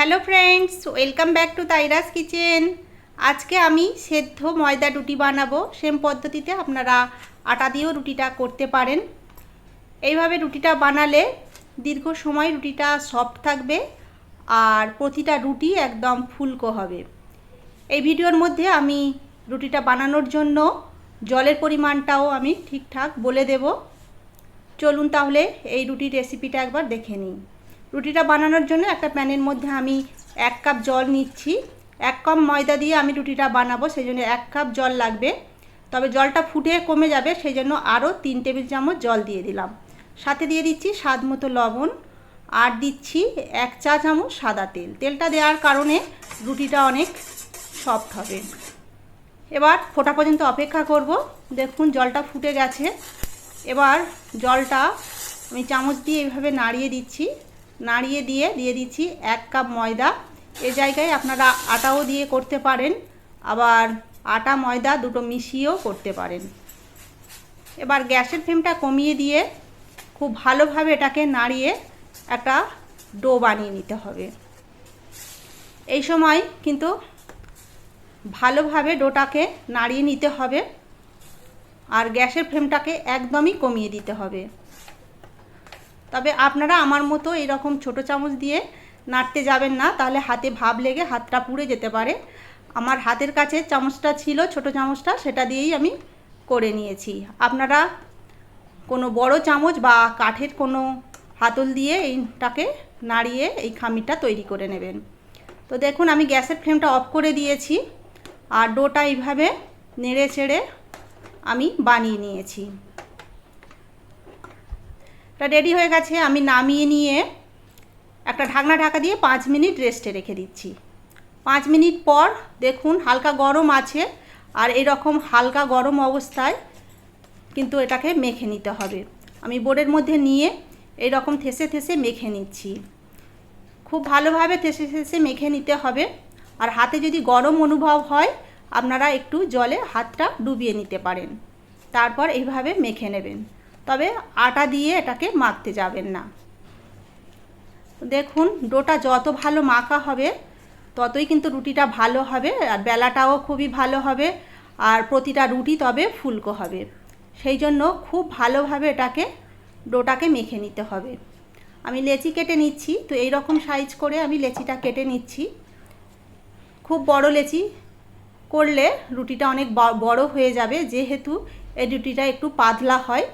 Hello friends, welcome back to তাইরাস kitchen. আজকে আমি সেদ্ধ ময়দা রুটি বানাবো। সেম পদ্ধতিতে আপনারা আটা দিয়েও রুটিটা করতে পারেন। এইভাবে রুটিটা বানালে দীর্ঘ সময় রুটিটা সফট থাকবে আর প্রতিটা রুটি একদম ফুলকো হবে। এই ভিডিওর মধ্যে আমি রুটিটা বানানোর জন্য জলের পরিমাণটাও আমি ঠিকঠাক বলে দেব। চলুন তাহলে এই রুটির রেসিপিটা একবার দেখে নিই। রুটিটা বানানোর জন্য একটা প্যানের মধ্যে আমি 1 কাপ জল নিচ্ছি। 1 কাপ ময়দা দিয়ে আমি রুটিটা বানাবো, সেই জন্য 1 কাপ জল লাগবে। তবে জলটা ফুটে কমে যাবে, সেই জন্য আরও 3 টেবিল চামচ জল দিয়ে দিলাম। সাথে দিয়ে দিচ্ছি স্বাদ মতো লবণ আর দিচ্ছি 1 চা চামচ সাদা তেল। তেলটা দেওয়ার কারণে রুটিটা অনেক সফট হবে। এবার ফোটা পর্যন্ত অপেক্ষা করব। দেখুন জলটা ফুটে গেছে। এবার জলটা আমি চামচ দিয়ে এইভাবে নাড়িয়ে দিচ্ছি। নাড়িয়ে দিয়ে দিচ্ছি 1 কাপ ময়দা। এই জায়গায় আপনারা আটাও দিয়ে করতে পারেন, আবার আটা ময়দা দুটো মিশিয়েও করতে পারেন। এবার গ্যাসের ফ্লেমটা কমিয়ে দিয়ে খুব ভালোভাবে এটাকে নাড়িয়ে একটা ডো বানিয়ে নিতে হবে। এই সময় কিন্তু ভালোভাবে ডোটাকে নাড়িয়ে নিতে হবে আর গ্যাসের ফ্লেমটাকে একদমই কমিয়ে দিতে হবে। তবে আপনারা আমার মতো এরকম ছোটো চামচ দিয়ে নাড়তে যাবেন না, তাহলে হাতে ভাপ লেগে হাতটা পুড়ে যেতে পারে। আমার হাতের কাছে চামচটা ছিল, ছোটো চামচটা, সেটা দিয়েই আমি করে নিয়েছি। আপনারা কোনো বড় চামচ বা কাঠের কোনো হাতল দিয়ে এইটাকে নাড়িয়ে এই খামিরটা তৈরি করে নেবেন। তো দেখুন আমি গ্যাসের ফ্লেমটা অফ করে দিয়েছি আর ডোটা এইভাবে নেড়ে চেড়ে আমি বানিয়ে নিয়েছি। এটা রেডি হয়ে গেছে। আমি নামিয়ে নিয়ে একটা ঢাকনা ঢাকা দিয়ে 5 মিনিট রেস্টে রেখে দিচ্ছি। 5 মিনিট পর দেখুন হালকা গরম আছে আর এরকম হালকা গরম অবস্থায় কিন্তু এটাকে মেখে নিতে হবে। আমি বোর্ডের মধ্যে নিয়ে এইরকম থেসে থেসে মেখে নিচ্ছি। খুব ভালোভাবে থেসে থেসে মেখে নিতে হবে। আর হাতে যদি গরম অনুভব হয় আপনারা একটু জলে হাতটা ডুবিয়ে নিতে পারেন, তারপর এইভাবে মেখে নেবেন। তবে আটা দিয়ে এটাকে মাখতে যাবেন না। দেখুন ডোটা যত ভালো মাখা হবে ততই কিন্তু রুটিটা ভালো হবে আর বেলাটাও খুবই ভালো হবে আর প্রতিটা রুটি তবে ফুলকো হবে। সেই জন্য খুব ভালোভাবে ডোটাকে মেখে নিতে হবে। আমি লেচি কেটে নিচ্ছি। তো এই রকম সাইজ করে আমি লেচিটা কেটে নিচ্ছি। খুব বড় লেচি করলে রুটিটা অনেক বড় হয়ে যাবে, যেহেতু এই রুটিটা একটু পাতলা হয়,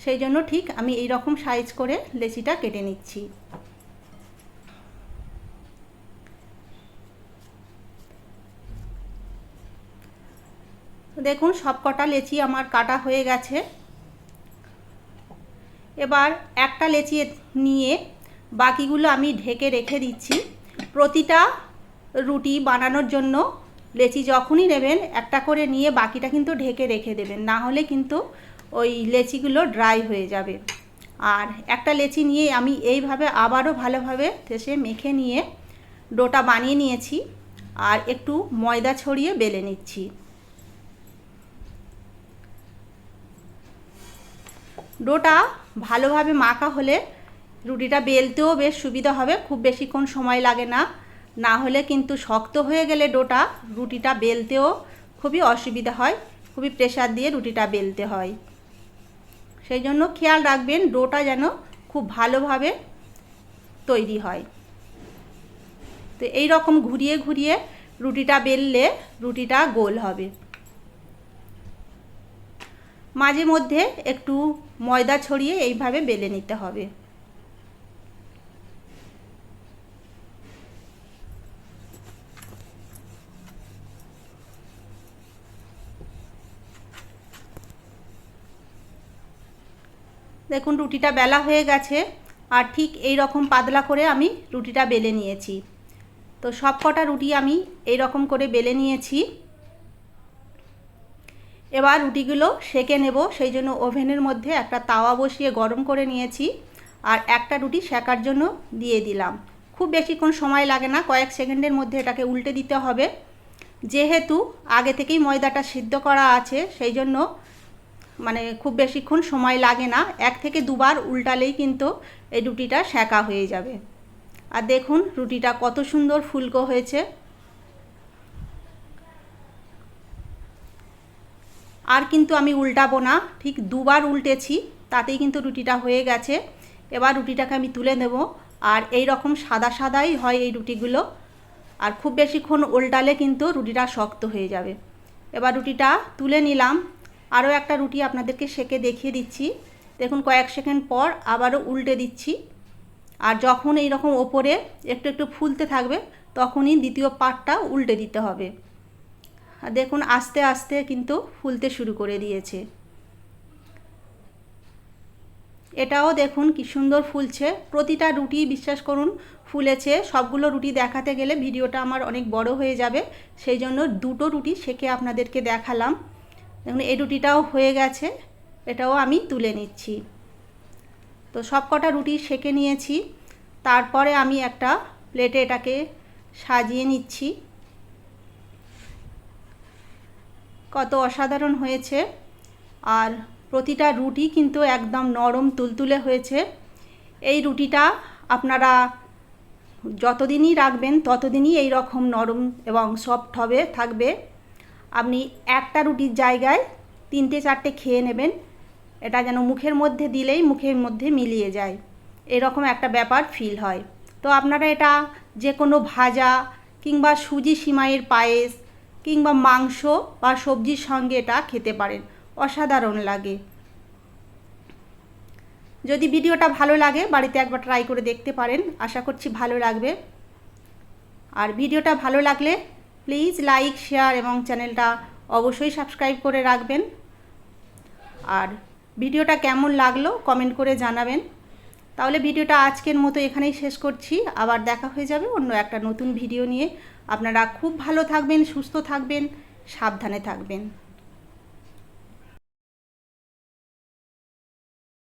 সেই জন্য ঠিক আমি এই রকম সাইজ করে লেচিটা কেটে নিচ্ছি। দেখুন সবকটা লেচি আমার কাটা হয়ে গেছে। এবার একটা লেচি নিয়ে বাকিগুলো আমি ঢেকে রেখে দিচ্ছি। প্রতিটা রুটি বানানোর জন্য লেচি যখনই নেবেন একটা করে নিয়ে বাকিটা কিন্তু ঢেকে রেখে দেবেন, না হলে কিন্তু ওই লেচিগুলো ড্রাই হয়ে যাবে। আর একটা লেচি নিয়ে আমি এইভাবে আবারও ভালোভাবে থেসে মেখে নিয়ে ডোটা বানিয়ে নিয়েছি আর একটু ময়দা ছড়িয়ে বেলে নিচ্ছি। ডোটা ভালোভাবে মাখা হলে রুটিটা বেলতেও বেশ সুবিধা হবে, খুব বেশিক্ষণ সময় লাগে না। না হলে কিন্তু শক্ত হয়ে গেলে ডোটা রুটিটা বেলতেও খুবই অসুবিধা হয়, খুবই প্রেসার দিয়ে রুটিটা বেলতে হয়। সেই জন্য খেয়াল রাখবেন ডোটা যেন খুব ভালোভাবে তৈরি হয়। তো এই রকম ঘুরিয়ে ঘুরিয়ে রুটিটা বেললে রুটিটা গোল হবে। মাঝে মধ্যে একটু ময়দা ছড়িয়ে এইভাবে বেলে নিতে হবে। দেখুন রুটিটা বেলা হয়ে গেছে আর ঠিক এই রকম পাতলা করে আমি রুটিটা বেলে নিয়েছি। তো সব কটা রুটি আমি এই রকম করে বেলে নিয়েছি। এবার রুটিগুলো সেঁকে নেব, সেই জন্য ওভেনের মধ্যে একটা তাওয়া বসিয়ে গরম করে নিয়েছি আর একটা রুটি সেঁকার জন্য দিয়ে দিলাম। খুব বেশিক্ষণ সময় লাগে না, কয়েক সেকেন্ডের মধ্যে এটাকে উল্টে দিতে হবে। যেহেতু আগে থেকেই ময়দাটা সিদ্ধ করা আছে, সেই জন্য খুব বেশিক্ষণ সময় লাগে না। 1 থেকে 2 বার উল্টালেই কিন্তু এই রুটিটা সেঁকা হয়ে যাবে। আর দেখুন রুটিটা কত সুন্দর ফুলকো হয়েছে। আর কিন্তু আমি উল্টাবো না, ঠিক দুবার উল্টেছি, তাতেই কিন্তু রুটিটা হয়ে গেছে। এবার রুটিটাকে আমি তুলে নেব। আর এই রকম সাদা সাদাই হয় এই রুটিগুলো, আর খুব বেশিক্ষণ উল্টালে কিন্তু রুটিটা শক্ত হয়ে যাবে। এবার রুটিটা তুলে নিলাম। আরও একটা রুটি আপনাদেরকে সেঁকে দেখিয়ে দিচ্ছি। দেখুন কয়েক সেকেন্ড পর আবারও উল্টে দিচ্ছি। আর যখন এই রকম ওপরে একটু একটু ফুলতে থাকবে তখনই দ্বিতীয় পাটটা উল্টে দিতে হবে। আর দেখুন আস্তে আস্তে কিন্তু ফুলতে শুরু করে দিয়েছে। এটাও দেখুন কি সুন্দর ফুলছে। প্রতিটা রুটি বিশ্বাস করুন ফুলেছে। সবগুলো রুটি দেখাতে গেলে ভিডিওটা আমার অনেক বড় হয়ে যাবে, সেই জন্য দুটো রুটি সেঁকে আপনাদেরকে দেখালাম। দেখুন এই রুটিটাও হয়ে গেছে, এটাও আমি তুলে নিচ্ছি। তো সব কটা রুটি সেঁকে নিয়েছি। তারপরে আমি একটা প্লেটে এটাকে সাজিয়ে নিচ্ছি। কত অসাধারণ হয়েছে। আর প্রতিটা রুটি কিন্তু একদম নরম তুলতুলে হয়েছে। এই রুটিটা আপনারা যতদিনই রাখবেন ততদিনই এই রকম নরম এবং সফট হবে থাকবে। আপনি একটা রুটির জায়গায় 3-4টে খেয়ে নেবেন, এটা যেন মুখের মধ্যে দিলেই মুখের মধ্যে মিলিয়ে যায়, এরকম একটা ব্যাপার ফিল হয়। তো আপনারা এটা যে কোনো ভাজা কিংবা সুজি সিমাইয়ের পায়েস কিংবা মাংস বা সবজির সঙ্গে এটা খেতে পারেন, অসাধারণ লাগে। যদি ভিডিওটা ভালো লাগে বাড়িতে একবার ট্রাই করে দেখতে পারেন, আশা করছি ভালো লাগবে। আর ভিডিওটা ভালো লাগলে প্লিজ লাইক, শেয়ার এবং চ্যানেলটা অবশ্যই সাবস্ক্রাইব করে রাখবেন। আর ভিডিওটা কেমন লাগলো কমেন্ট করে জানাবেন। তাহলে ভিডিওটা আজকের মতো এখানেই শেষ করছি। আবার দেখা হয়ে যাবে অন্য একটা নতুন ভিডিও নিয়ে। আপনারা খুব ভালো থাকবেন, সুস্থ থাকবেন, সাবধানে থাকবেন।